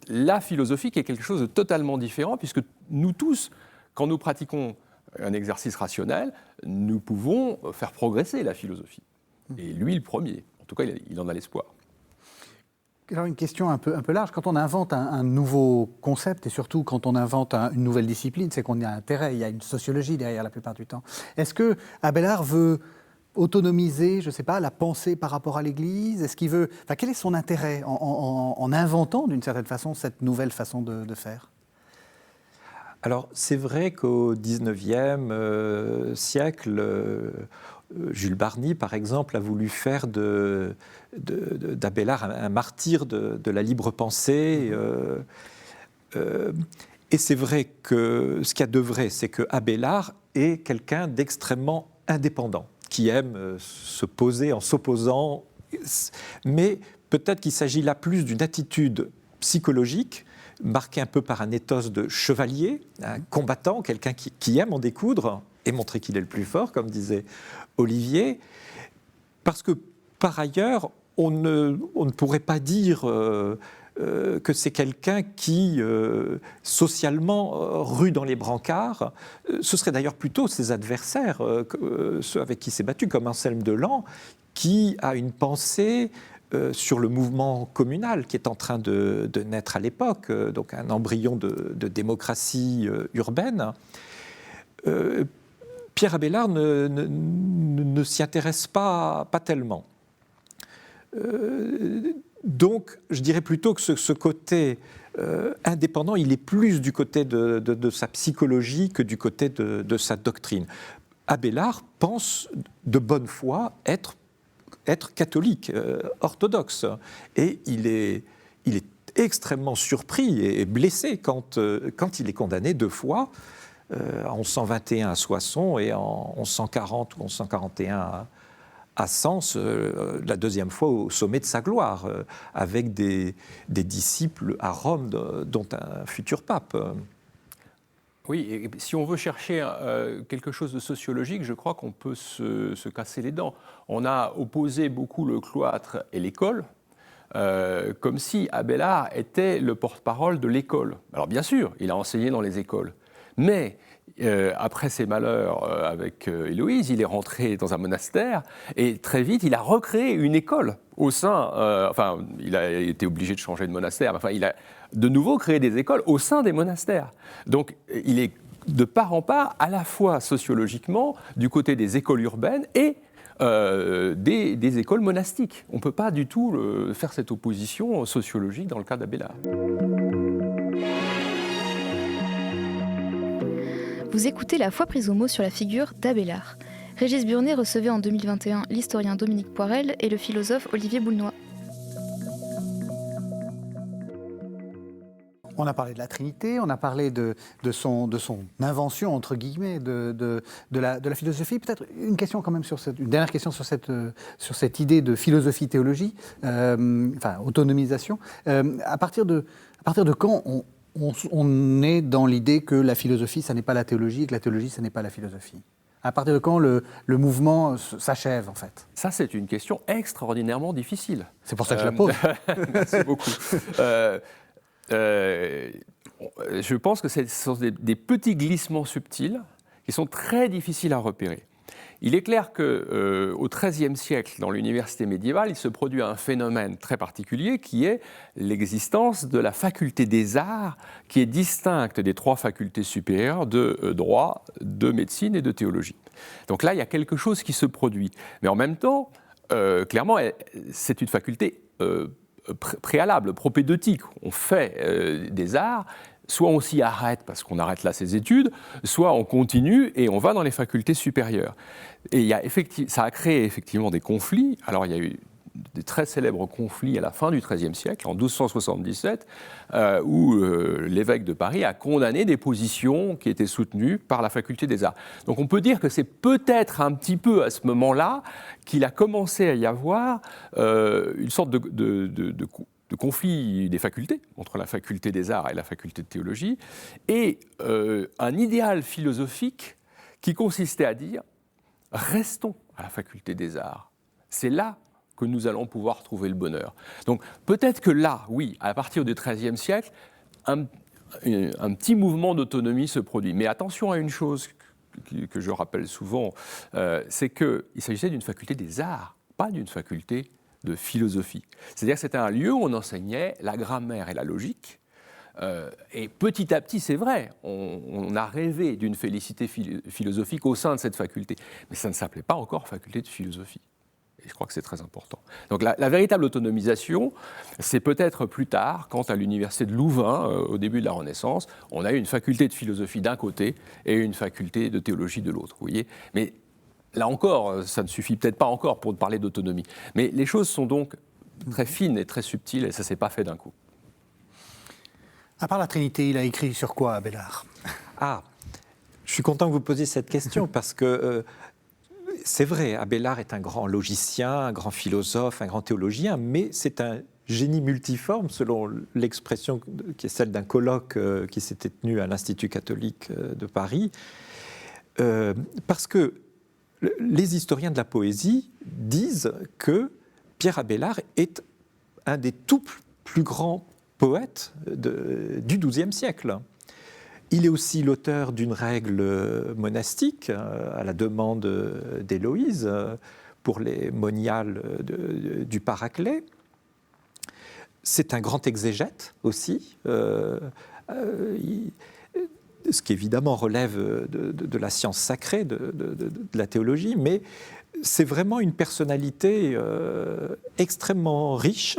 la philosophie qui est quelque chose de totalement différent, puisque nous tous, quand nous pratiquons un exercice rationnel, nous pouvons faire progresser la philosophie. Et lui, le premier. En tout cas, il en a l'espoir. Alors une question un peu large. Quand on invente un nouveau concept, et surtout quand on invente une nouvelle discipline, c'est qu'on y a intérêt, il y a une sociologie derrière la plupart du temps. Est-ce que Abélard veut autonomiser, je ne sais pas, la pensée par rapport à l'Église? Est-ce qu'il veut... quel est son intérêt en inventant, d'une certaine façon, cette nouvelle façon de faire? Alors, c'est vrai qu'au XIXe siècle, Jules Barny, par exemple, a voulu faire d'Abélard un martyr de la libre pensée. Et c'est vrai que ce qu'il y a de vrai, c'est que Abélard est quelqu'un d'extrêmement indépendant, qui aime se poser en s'opposant. Mais peut-être qu'il s'agit là plus d'une attitude psychologique, marqué un peu par un ethos de chevalier, un combattant, quelqu'un qui aime en découdre et montrer qu'il est le plus fort, comme disait Olivier, parce que par ailleurs, on ne pourrait pas dire que c'est quelqu'un qui, socialement, rue dans les brancards. Ce serait d'ailleurs plutôt ses adversaires, ceux avec qui s'est battu, comme Anselme Delan, qui a une pensée sur le mouvement communal qui est en train de naître à l'époque, donc un embryon de démocratie urbaine. Pierre Abélard ne s'y intéresse pas tellement. Donc, je dirais plutôt que ce côté indépendant, il est plus du côté de sa psychologie que du côté de sa doctrine. Abélard pense de bonne foi être catholique, orthodoxe. Et il est extrêmement surpris et blessé quand il est condamné 2 fois, en 1121 à Soissons et en 1140 ou 1141 à Sens, la 2e fois au sommet de sa gloire, avec des disciples à Rome, dont un futur pape. Oui, et si on veut chercher quelque chose de sociologique, je crois qu'on peut se casser les dents. On a opposé beaucoup le cloître et l'école, comme si Abélard était le porte-parole de l'école. Alors bien sûr, il a enseigné dans les écoles, mais après ses malheurs avec Héloïse, il est rentré dans un monastère et très vite, il a recréé une école au sein... il a été obligé de changer de monastère, mais il a de nouveau créé des écoles au sein des monastères. Donc, il est de part en part, à la fois sociologiquement, du côté des écoles urbaines et des écoles monastiques. On ne peut pas du tout faire cette opposition sociologique dans le cas d'Abélard. Vous écoutez La foi prise au mot sur la figure d'Abélard. Régis Burnet recevait en 2021 l'historien Dominique Poirel et le philosophe Olivier Boulnois. On a parlé de la Trinité, on a parlé de son invention, entre guillemets, de la philosophie. Peut-être une question quand même une dernière question sur cette idée de philosophie-théologie, autonomisation. À partir de quand on est dans l'idée que la philosophie, ça n'est pas la théologie, et que la théologie, ça n'est pas la philosophie? À partir de quand le mouvement s'achève, en fait? Ça, c'est une question extraordinairement difficile. C'est pour ça que je la pose. Merci beaucoup. Je pense que ce sont des petits glissements subtils qui sont très difficiles à repérer. Il est clair qu'au XIIIe siècle, dans l'université médiévale, il se produit un phénomène très particulier qui est l'existence de la faculté des arts, qui est distincte des 3 facultés supérieures de droit, de médecine et de théologie. Donc là, il y a quelque chose qui se produit. Mais en même temps, clairement, c'est une faculté préalable, propédeutique. On fait des arts, soit on s'y arrête parce qu'on arrête là ses études, soit on continue et on va dans les facultés supérieures. Et ça a créé effectivement des conflits. Alors il y a eu des très célèbres conflits à la fin du XIIIe siècle, en 1277, où l'évêque de Paris a condamné des positions qui étaient soutenues par la faculté des arts. Donc on peut dire que c'est peut-être un petit peu à ce moment-là qu'il a commencé à y avoir une sorte de conflit des facultés, entre la faculté des arts et la faculté de théologie, et un idéal philosophique qui consistait à dire « restons à la faculté des arts ». C'est là que nous allons pouvoir trouver le bonheur. Donc peut-être que là, oui, à partir du XIIIe siècle, un petit mouvement d'autonomie se produit. Mais attention à une chose que je rappelle souvent, c'est qu'il s'agissait d'une faculté des arts, pas d'une faculté de philosophie. C'est-à-dire que c'était un lieu où on enseignait la grammaire et la logique. Et petit à petit, c'est vrai, on a rêvé d'une félicité philosophique au sein de cette faculté. Mais ça ne s'appelait pas encore faculté de philosophie. Et je crois que c'est très important. Donc la véritable autonomisation, c'est peut-être plus tard, quand à l'université de Louvain, au début de la Renaissance, on a eu une faculté de philosophie d'un côté et une faculté de théologie de l'autre. Vous voyez ? Mais là encore, ça ne suffit peut-être pas encore pour parler d'autonomie. Mais les choses sont donc très fines et très subtiles et ça ne s'est pas fait d'un coup. À part la Trinité, il a écrit sur quoi, Abélard ? Je suis content que vous posiez cette question parce que c'est vrai, Abélard est un grand logicien, un grand philosophe, un grand théologien, mais c'est un génie multiforme, selon l'expression qui est celle d'un colloque qui s'était tenu à l'Institut catholique de Paris, parce que les historiens de la poésie disent que Pierre Abélard est un des tout plus grands poètes du XIIe siècle. Il est aussi l'auteur d'une règle monastique à la demande d'Héloïse pour les moniales du Paraclet. c'est un grand exégète aussi, ce qui évidemment relève de la science sacrée, de la théologie, mais c'est vraiment une personnalité extrêmement riche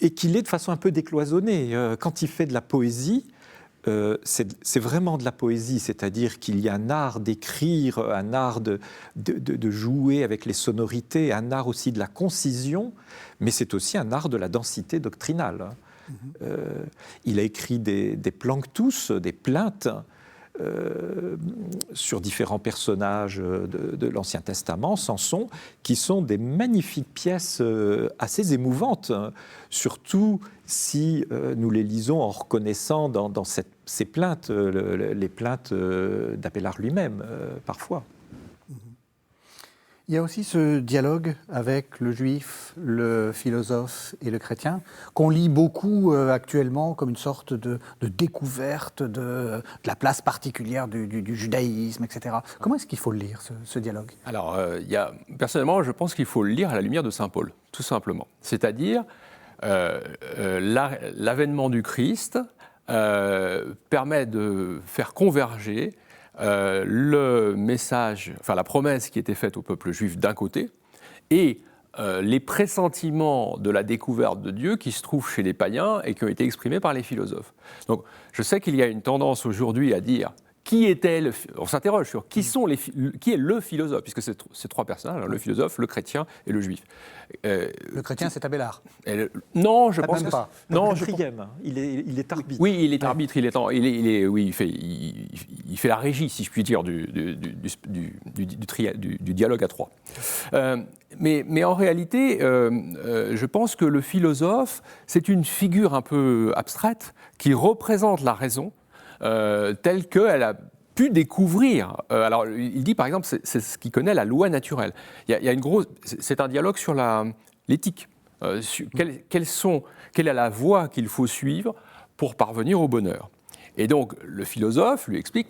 et qu'il est de façon un peu décloisonnée. Quand il fait de la poésie, c'est vraiment de la poésie, c'est-à-dire qu'il y a un art d'écrire, un art de jouer avec les sonorités, un art aussi de la concision, mais c'est aussi un art de la densité doctrinale. Il a écrit des planctus, des plaintes, sur différents personnages de l'Ancien Testament, Samson, qui sont des magnifiques pièces assez émouvantes, surtout si nous les lisons en reconnaissant dans ces plaintes, les plaintes d'Abélard lui-même, parfois. Il y a aussi ce dialogue avec le juif, le philosophe et le chrétien, qu'on lit beaucoup actuellement comme une sorte de découverte de la place particulière du judaïsme, etc. Comment est-ce qu'il faut le lire, ce dialogue ? Alors, personnellement, je pense qu'il faut le lire à la lumière de saint Paul, tout simplement. C'est-à-dire, l'avènement du Christ permet de faire converger le message, enfin la promesse qui était faite au peuple juif d'un côté, et les pressentiments de la découverte de Dieu qui se trouvent chez les païens et qui ont été exprimés par les philosophes. Donc je sais qu'il y a une tendance aujourd'hui à dire qui était on s'interroge sur qui est le philosophe, puisque c'est ces trois personnages, hein, le philosophe, le chrétien et le juif. Le chrétien, c'est Abélard. Non, je Ça pense même que pas. Non, le quatrième, il est arbitre. Oui, il est arbitre, il fait la régie, si je puis dire, du dialogue à trois. Mais en réalité, je pense que le philosophe, c'est une figure un peu abstraite qui représente la raison telle qu'elle a pu découvrir. Alors, il dit, par exemple, c'est ce qu'il connaît, la loi naturelle. Il y a une grosse... C'est un dialogue sur l'éthique. Quelle est la voie qu'il faut suivre pour parvenir au bonheur. Et donc, le philosophe lui explique,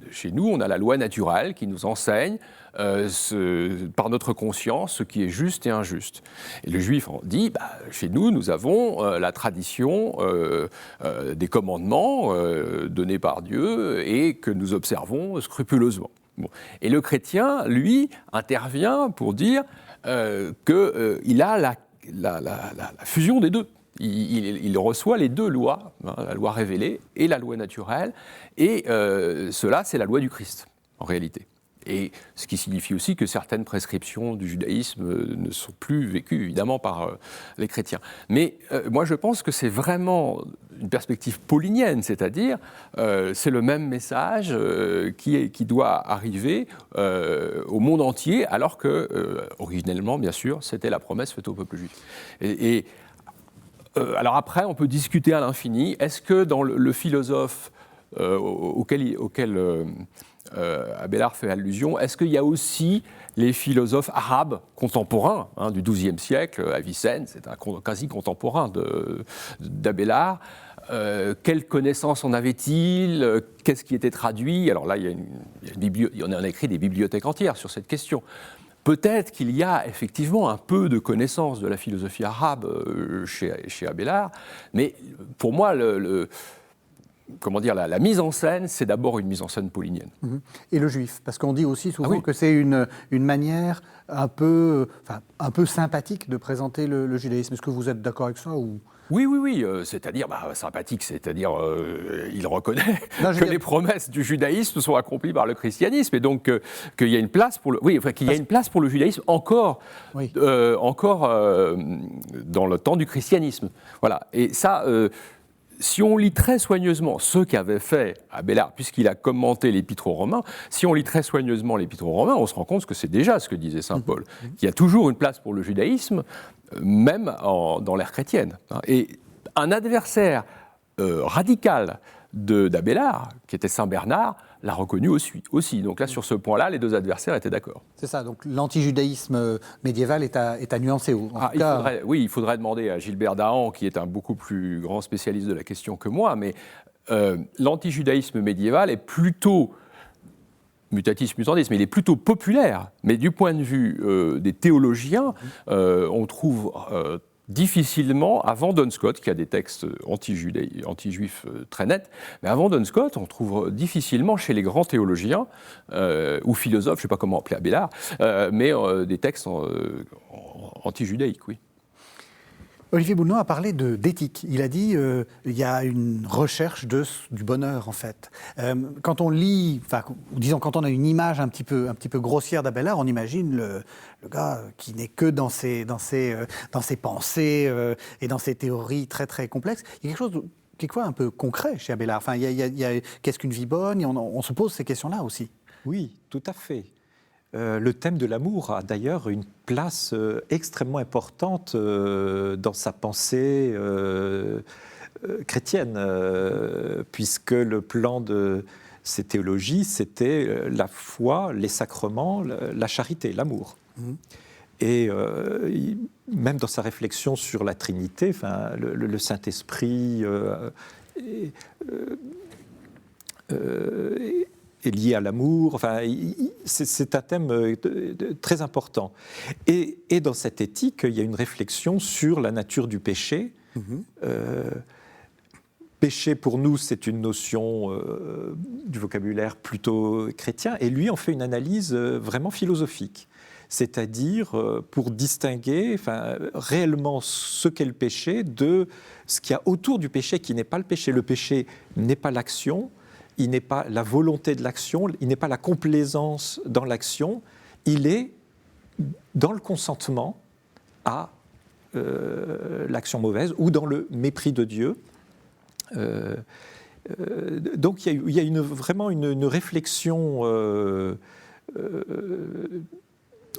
chez nous, on a la loi naturelle qui nous enseigne, par notre conscience, ce qui est juste et injuste. Et le juif dit, chez nous, nous avons la tradition des commandements donnés par Dieu et que nous observons scrupuleusement. Bon. Et le chrétien, lui, intervient pour dire qu'il a la fusion des deux. Il reçoit les deux lois, la loi révélée et la loi naturelle, et cela, c'est la loi du Christ, en réalité. Et ce qui signifie aussi que certaines prescriptions du judaïsme ne sont plus vécues, évidemment, par les chrétiens. Mais moi, je pense que c'est vraiment une perspective paulinienne, c'est-à-dire c'est le même message qui doit arriver au monde entier, alors que, originellement, bien sûr, c'était la promesse faite au peuple juif. Alors après, on peut discuter à l'infini. Est-ce que dans le philosophe auquel Abélard fait allusion, est-ce qu'il y a aussi les philosophes arabes contemporains du XIIe siècle? Avicenne, c'est un quasi contemporain d'Abélard. Quelle connaissance en avait-il? Qu'est-ce qui était traduit? Alors là, on a écrit des bibliothèques entières sur cette question. Peut-être qu'il y a effectivement un peu de connaissance de la philosophie arabe chez Abélard, mais pour moi, la mise en scène, c'est d'abord une mise en scène paulinienne. Et le juif, parce qu'on dit aussi souvent que c'est une manière un peu sympathique de présenter le judaïsme. Est-ce que vous êtes d'accord avec ça ou... Oui, c'est-à-dire, sympathique, c'est-à-dire, il reconnaît que les promesses du judaïsme sont accomplies par le christianisme, et donc qu'il y a une place pour une place pour le judaïsme encore dans le temps du christianisme. Voilà, et ça... si on lit très soigneusement ce qu'avait fait Abélard, puisqu'il a commenté l'Épître aux Romains, si on lit très soigneusement l'Épître aux Romains, on se rend compte que c'est déjà ce que disait saint Paul, qu'il y a toujours une place pour le judaïsme, même dans l'ère chrétienne. Et un adversaire radical d'Abélard, qui était saint Bernard, l'a reconnu aussi. Donc là, sur ce point-là, les deux adversaires étaient d'accord. C'est ça, donc l'antijudaïsme médiéval est à nuancer. Il faudrait demander à Gilbert Dahan, qui est un beaucoup plus grand spécialiste de la question que moi, mais l'antijudaïsme médiéval est plutôt, mutatis mutandis, mais il est plutôt populaire. Mais du point de vue des théologiens, on trouve difficilement, avant Duns Scott, qui a des textes anti-juifs très nets, mais avant Duns Scott, on trouve difficilement chez les grands théologiens ou philosophes, je ne sais pas comment appeler Abélard, mais des textes anti-judaïques, oui. Olivier Boulnois a parlé d'éthique. Il a dit il y a une recherche du bonheur, en fait. Quand on lit, disons, quand on a une image un petit peu grossière d'Abélard, on imagine le gars qui n'est que dans ses pensées et dans ses théories très, très complexes. Il y a quelque chose quelquefois un peu concret chez Abélard. Enfin, qu'est-ce qu'une vie bonne ? On se pose ces questions-là aussi. Oui, tout à fait. Le thème de l'amour a d'ailleurs une place extrêmement importante dans sa pensée chrétienne, puisque le plan de ces théologies, c'était la foi, les sacrements, la charité, l'amour. Et même dans sa réflexion sur la Trinité, le Saint-Esprit est lié à l'amour. C'est un thème très important. Et dans cette éthique, il y a une réflexion sur la nature du péché. Péché, pour nous, c'est une notion du vocabulaire plutôt chrétien. Et lui en fait une analyse vraiment philosophique. C'est-à-dire pour distinguer réellement ce qu'est le péché de ce qu'il y a autour du péché qui n'est pas le péché. Le péché n'est pas l'action, il n'est pas la volonté de l'action, il n'est pas la complaisance dans l'action, il est dans le consentement à l'action mauvaise ou dans le mépris de Dieu. Donc il y a vraiment une réflexion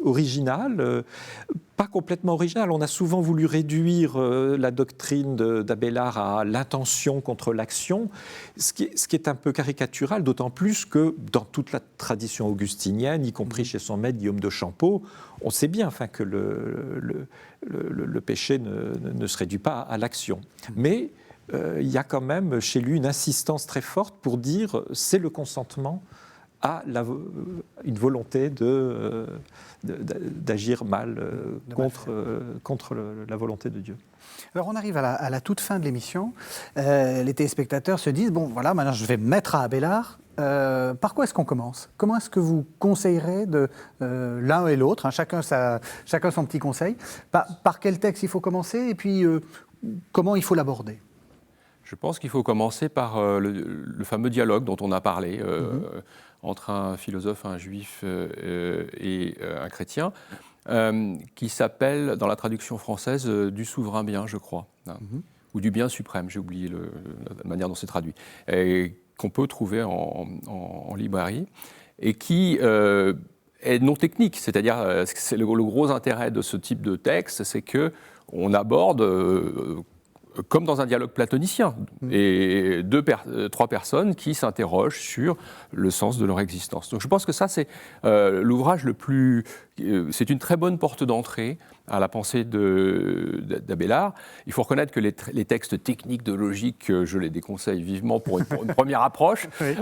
originale, pas complètement originale. On a souvent voulu réduire la doctrine d'Abélard à l'intention contre l'action, ce qui est un peu caricatural, d'autant plus que dans toute la tradition augustinienne, y compris chez son maître Guillaume de Champeau, on sait bien que le péché ne se réduit pas à l'action. Mais il y a quand même chez lui une insistance très forte pour dire c'est le consentement à une volonté d'agir mal contre la volonté de Dieu. Alors on arrive à la toute fin de l'émission. Les téléspectateurs se disent, bon voilà, maintenant je vais me mettre à Abélard. Par quoi est-ce qu'on commence ? Comment est-ce que vous conseillerez l'un et l'autre, chacun son petit conseil, par quel texte il faut commencer et puis comment il faut l'aborder ? Je pense qu'il faut commencer par le fameux dialogue dont on a parlé entre un philosophe, un juif et un chrétien, qui s'appelle, dans la traduction française, du souverain bien, je crois, ou du bien suprême, j'ai oublié la manière dont c'est traduit, et qu'on peut trouver en librairie, et qui est non technique, c'est-à-dire c'est le gros intérêt de ce type de texte, c'est qu'on aborde comme dans un dialogue platonicien, et trois personnes qui s'interrogent sur le sens de leur existence. Donc je pense que ça, c'est l'ouvrage le plus... c'est une très bonne porte d'entrée à la pensée d'Abélard. Il faut reconnaître que les textes techniques de logique, je les déconseille vivement pour une première approche. Oui.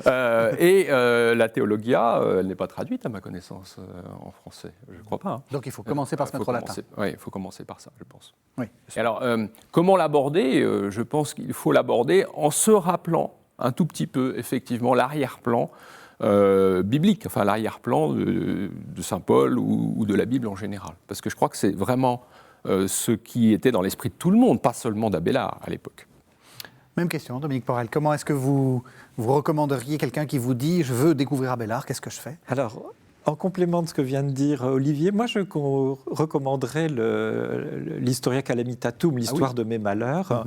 Et la Théologia, elle n'est pas traduite à ma connaissance en français, je ne crois pas. Donc il faut commencer par se mettre au latin. Oui, il faut commencer par ça, je pense. Oui. Et alors, comment l'aborder ? Je pense qu'il faut l'aborder en se rappelant un tout petit peu, effectivement, l'arrière-plan biblique, enfin l'arrière-plan de saint Paul ou de la Bible en général. Parce que je crois que c'est vraiment ce qui était dans l'esprit de tout le monde, pas seulement d'Abélard à l'époque. Même question, Dominique Porrel. Comment est-ce que vous recommanderiez quelqu'un qui vous dit « je veux découvrir Abélard, qu'est-ce que je fais ?» Alors, en complément de ce que vient de dire Olivier, moi je recommanderais l'Historia Calamitatum, l'histoire de mes malheurs,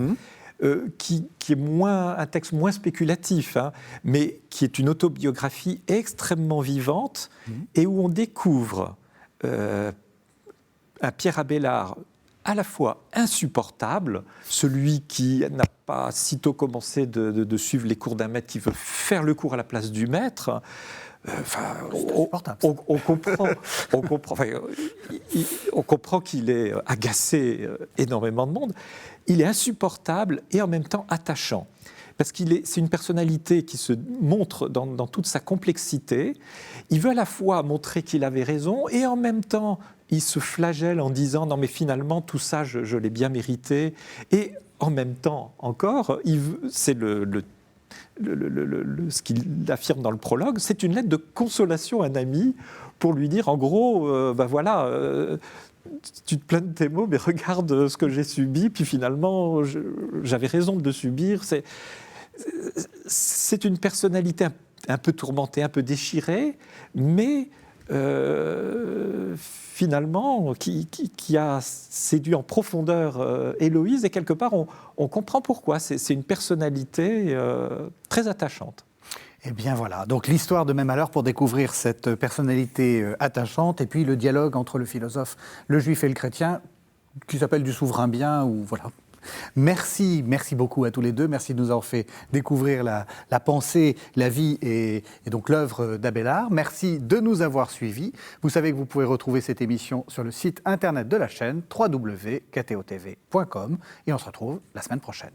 qui est un texte moins spéculatif, mais qui est une autobiographie extrêmement vivante et où on découvre un Pierre Abélard à la fois insupportable, celui qui n'a pas sitôt commencé de suivre les cours d'un maître, qui veut faire le cours à la place du maître. On comprend qu'il est agacé énormément de monde. Il est insupportable et en même temps attachant. parce c'est une personnalité qui se montre dans toute sa complexité. Il veut à la fois montrer qu'il avait raison, et en même temps, il se flagelle en disant « non mais finalement, tout ça, je l'ai bien mérité ». Et en même temps, encore, c'est ce qu'il affirme dans le prologue, c'est une lettre de consolation à un ami pour lui dire, en gros, tu te plains de tes maux, mais regarde ce que j'ai subi, puis finalement, j'avais raison de le subir. C'est une personnalité un peu tourmentée, un peu déchirée, mais finalement, qui a séduit en profondeur Héloïse, et quelque part, on comprend pourquoi. C'est une personnalité très attachante. Eh bien voilà, donc l'histoire de Mes Malheurs pour découvrir cette personnalité attachante, et puis le dialogue entre le philosophe, le juif et le chrétien, qui s'appelle Du souverain bien, ou voilà. Merci beaucoup à tous les deux. Merci de nous avoir fait découvrir la pensée, la vie et donc l'œuvre d'Abélard. Merci de nous avoir suivis. Vous savez que vous pouvez retrouver cette émission sur le site internet de la chaîne www.ktotv.com, et on se retrouve la semaine prochaine.